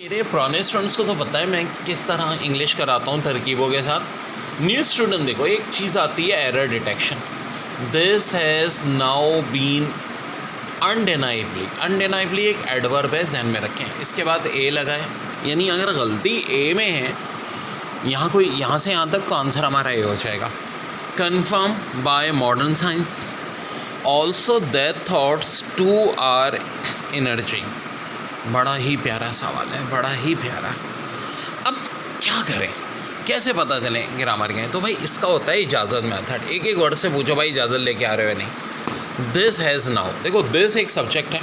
मेरे पुराने स्टूडेंट्स को तो पता है मैं किस तरह इंग्लिश कराता हूँ तरकीबों के साथ। न्यू स्टूडेंट देखो, एक चीज़ आती है error detection. This has now been undeniably. Undeniably एक एडवर्ब है, जहन में रखें। इसके बाद ए लगाए, यानी अगर गलती ए में है, यहाँ से यहाँ तक, तो आंसर हमारा ए हो जाएगा। Confirm by modern science also that thoughts too are energy. बड़ा ही प्यारा सवाल है, बड़ा ही प्यारा। अब क्या करें, कैसे पता चले ग्रामर के? तो भाई इसका होता है इजाज़त मेथड। एक एक वर्ड से पूछो भाई इजाज़त लेके आ रहे हो नहीं। दिस हैज़ नाउ, देखो दिस एक सब्जेक्ट है,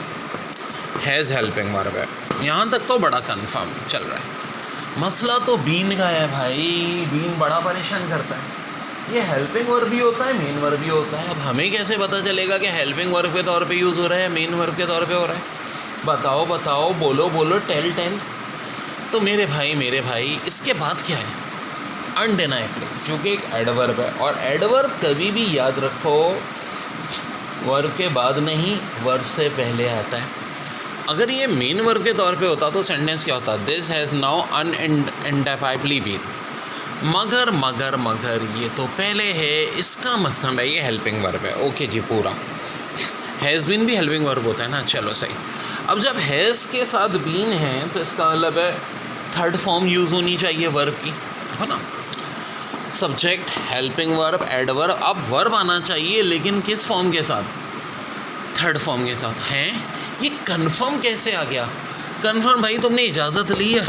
हैज़ हेल्पिंग वर्ब है, यहाँ तक तो बड़ा कंफर्म चल रहा है। मसला तो बीन का है भाई, बीन बड़ा परेशान करता है। ये हेल्पिंग वर्ब भी होता है, मेन वर्ब भी होता है। अब हमें कैसे पता चलेगा कि हेल्पिंग वर्ब के तौर पे यूज़ हो रहा है, मेन वर्ब के तौर पे हो रहा है? बताओ बताओ, बोलो बोलो, टेल। तो मेरे भाई इसके बाद क्या है? अनडेनाइबली, जो कि एक एडवर्ब है। और एडवर्ब कभी भी याद रखो वर्ब के बाद नहीं, वर्ब से पहले आता है। अगर ये मेन वर्ब के तौर पे होता तो सेंटेंस क्या होता? This has now undeniably been. मगर ये तो पहले है, इसका मतलब है ये हेल्पिंग वर्ब है। ओके जी, पूरा। हैज़ बीन भी हेल्पिंग वर्ब होता है ना, चलो सही। अब जब हैज़ के साथ बीन है तो इसका मतलब है थर्ड फॉर्म यूज़ होनी चाहिए वर्ब की, है ना? Subject, helping verb, adverb. अब वर्ब आना चाहिए, लेकिन किस फॉर्म के साथ? थर्ड फॉर्म के साथ। हैं, ये कन्फर्म कैसे आ गया? कन्फर्म भाई तुमने इजाज़त ली है।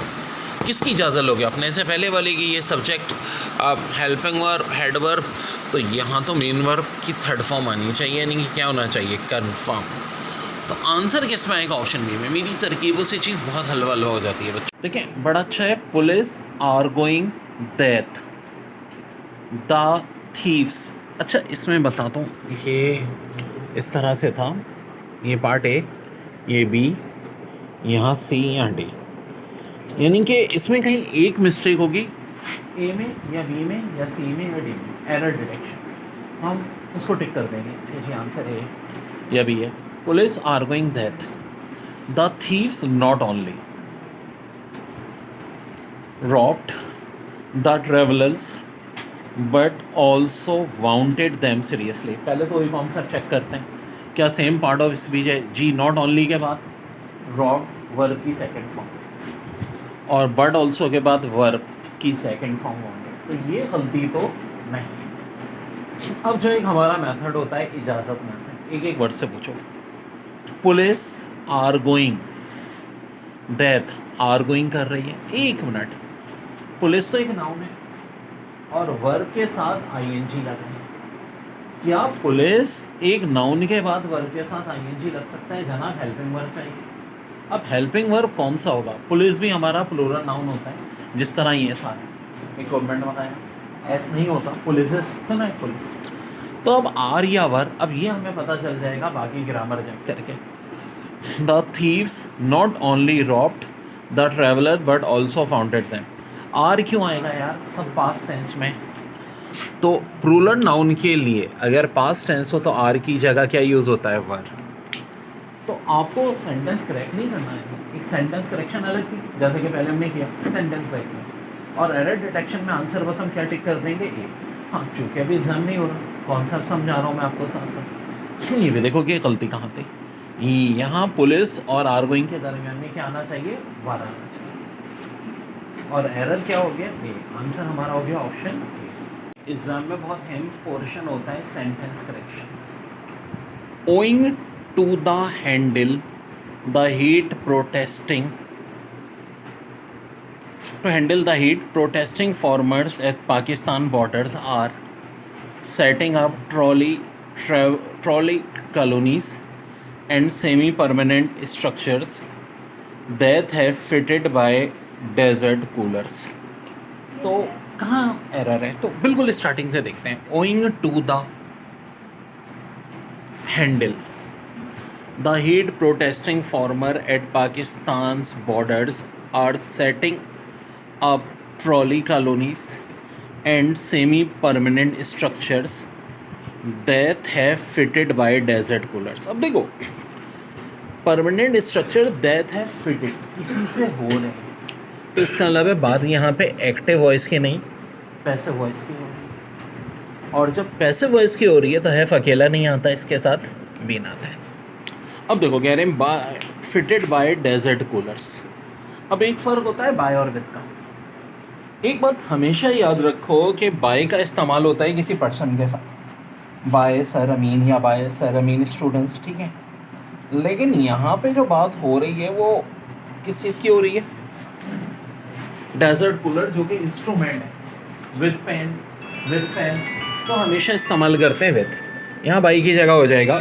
किसकी इजाज़त लोगे? अपने से पहले वाले की। ये सब्जेक्ट, अब हेल्पिंग वर्ब, एडवर्ब, तो यहाँ तो मेन वर्ब की थर्ड फॉर्म आनी चाहिए, यानी कि क्या होना चाहिए? कन्फर्म। तो आंसर किस में आएगा? ऑप्शन बी में। मेरी तरकीबों से चीज़ बहुत हलवा हलवा हो जाती है बच्चों। देखें, बड़ा अच्छा है। Police are going death the thieves. अच्छा, इसमें बताता हूँ, ये इस तरह से था। ये पार्ट ए, ये बी, यहाँ सी, यहाँ डी। यानी कि इसमें कहीं एक मिस्टेक होगी, ए में या बी में या सी में या डी में, एरर डिटेक्शन। हम उसको टिक कर देंगे जी, आंसर ए या बी है। Police are going death the thieves not only robbed the travelers but also wounded them seriously। पहले तो वही कॉन्सेप्ट चेक करते हैं, क्या सेम पार्ट ऑफ स्पीच है? जी नॉट ओनली के बाद robbed वर्ब की सेकंड फॉर्म, और बट ऑल्सो के बाद वर्ब की सेकंड फॉर्म होंगे, तो ये गलती तो नहीं। अब जो एक हमारा मेथड होता है इजाज़त मेथड, एक एक वर्ड से पूछो। Police are going death, are going कर रही है, 1 मिनट। पुलिस तो एक नाउन है और वर्ब के साथ आईएनजी लगा है। क्या पुलिस एक नाउन के बाद वर्ब के साथ आईएनजी लग सकता है? जनाब, हेल्पिंग वर्ब चाहिए। अब हेल्पिंग वर्ब कौन सा होगा? पुलिस भी हमारा प्लूरल नाउन होता है, जिस तरह ये सारे इक्विपमेंट वगैरह। एस नहीं होता, पुलिस सुना है, पुलिस। तो अब आर या वर्ब, अब ये हमें पता चल जाएगा बाकी ग्रामर चेक करके। The thieves not only robbed the traveller but also founded them. Are क्यों आएगा यार? सब पास्ट टेंस में। तो प्लूरल नाउन के लिए अगर पास्ट टेंस हो तो आर की जगह क्या यूज़ होता है? वर्ब। तो आपको सेंटेंस करेक्ट नहीं करना है। एक सेंटेंस करेक्शन अलग थी, जैसे कि पहले हमने किया सेंटेंस करेक्ट, और एरर डिटेक्शन में आंसर बस हम क्या टिक कर देंगे? ए। हाँ, चूँकि अभी एग्जाम नहीं हो रहा, कॉन्सेप्ट समझा रहा हूँ मैं आपको साथ साथ। ये भी देखो कि गलती कहाँ थी। यहाँ पुलिस और आरगोइंग के दरमियान में क्या आना चाहिए? वर्ब आना चाहिए। और एरर क्या हो गया? ए। आंसर हमारा हो गया ऑप्शन ए। एग्जाम में बहुत अहम पोर्शन होता है sentence correction. Owing to the handle the heat protesting to handle the heat, protesting farmers at Pakistan borders are setting up trolley colonies and semi-permanent structures that have fitted by desert coolers। तो कहाँ error है? तो बिल्कुल starting से देखते हैं। Owing to the handle the heat, protesting farmer at Pakistan's borders are setting up trolley colonies and semi-permanent structures that have fitted by desert coolers। अब देखो, परमानेंट स्ट्रक्चर दैट है फिटेड, किसी से हो रहे हैं, तो इसका मतलब है बात यहाँ पे एक्टिव वॉइस की नहीं, पैसिव वॉइस की हो रही है। और जब पैसिव वॉइस की हो रही है तो हैव अकेला नहीं आता, इसके साथ बीन आता है। अब देखो कह रहे हैं फिटेड बाय डेजर्ट कूलर्स। अब एक फ़र्क होता है बाय और विद का। एक बात हमेशा याद रखो कि बाय का इस्तेमाल होता है किसी पर्सन के साथ, बाय सर अमीन या बाय सर अमीन स्टूडेंट्स, ठीक है। लेकिन यहाँ पे जो बात हो रही है वो किस चीज़ की हो रही है? डेजर्ट कूलर जो कि इंस्ट्रूमेंट है, विद पेन विद फैन, तो हमेशा इस्तेमाल करते हैं विद। यहाँ बाई की जगह हो जाएगा